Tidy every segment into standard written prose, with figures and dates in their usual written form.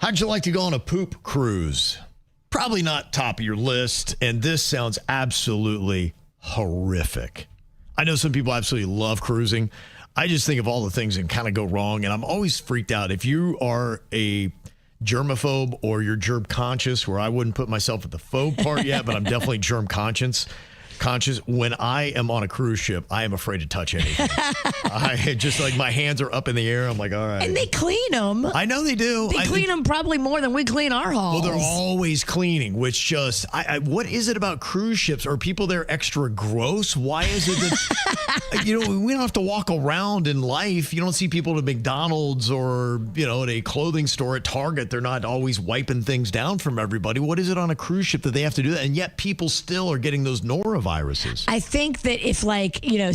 How'd you like to go on a poop cruise? Probably not top of your list, and this sounds absolutely horrific. I know some people absolutely love cruising. I just think of all the things that kind of go wrong, and I'm always freaked out. If you are a germaphobe or you're germ conscious, where I wouldn't put myself at the phobe part yet, but I'm definitely germ conscious. When I am on a cruise ship, I am afraid to touch anything. I just like my hands are up in the air. I'm like, all right. And they clean them. I know they do. They clean them probably more than we clean our halls. Well, they're always cleaning, which just, what is it about cruise ships? Are people there extra gross? Why is it that, we don't have to walk around in life. You don't see people at McDonald's or, at a clothing store at Target. They're not always wiping things down from everybody. What is it on a cruise ship that they have to do that? And yet people still are getting those noroviruses. I think that if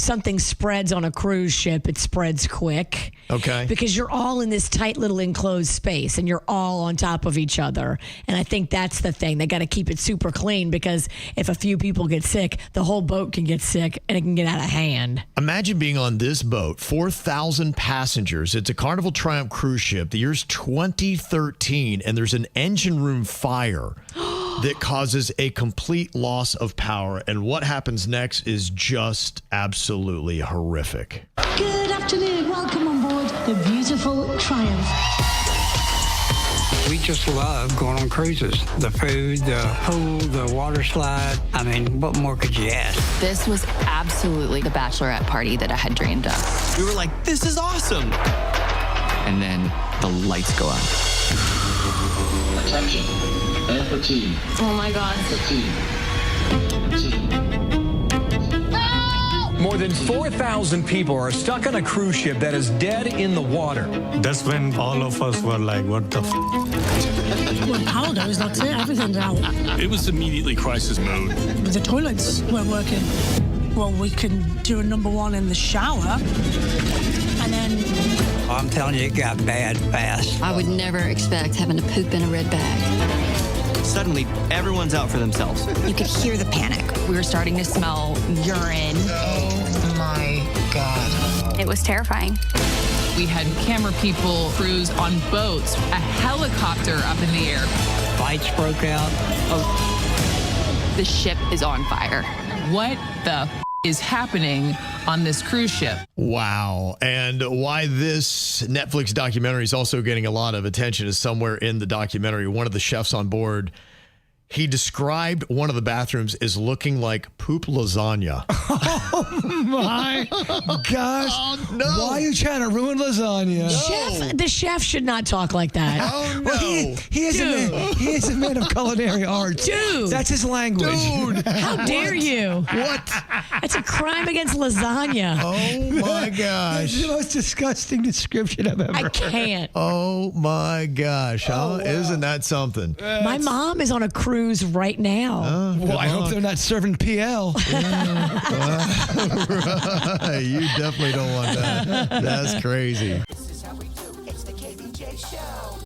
something spreads on a cruise ship, it spreads quick. Okay. Because you're all in this tight little enclosed space and you're all on top of each other. And I think that's the thing. They got to keep it super clean because if a few people get sick, the whole boat can get sick and it can get out of hand. Imagine being on this boat, 4,000 passengers. It's a Carnival Triumph cruise ship. The year's 2013, and there's an engine room fire that causes a complete loss of power. And what happens next is just absolutely horrific. Good afternoon. Welcome on board the beautiful Triumph. We just love going on cruises. The food, the pool, the water slide. I mean, what more could you ask? This was absolutely the bachelorette party that I had dreamed of. We were like, this is awesome. And then the lights go out. Attention. Alpha team. Oh my God. Alpha team. More than 4,000 people are stuck on a cruise ship that is dead in the water. That's when all of us were like, what the Well, power goes, that's it. Everything's out. It was immediately crisis mode. The toilets weren't working. Well, we can do a number one in the shower. And then... I'm telling you, it got bad fast. I would never expect having to poop in a red bag. Suddenly, everyone's out for themselves. You could hear the panic. We were starting to smell urine. Oh my God. It was terrifying. We had camera people, crews on boats, a helicopter up in the air. Fights broke out. The ship is on fire. What the is happening on this cruise ship? Wow. And why this Netflix documentary is also getting a lot of attention is somewhere in the documentary. One of the chefs on board, he described one of the bathrooms as looking like poop lasagna. Oh my gosh. Oh, no. Why are you trying to ruin lasagna? The chef should not talk like that. Oh, no. Well, he is a man of culinary arts. Dude. That's his language. Dude. How dare you? What? That's a crime against lasagna. Oh, my gosh. That's the most disgusting description I've ever I heard. can't. Oh, my gosh. Huh? wow. Isn't that something? My mom is on a cruise right now. Well, I hope they're not serving PL. You definitely don't want that. That's crazy.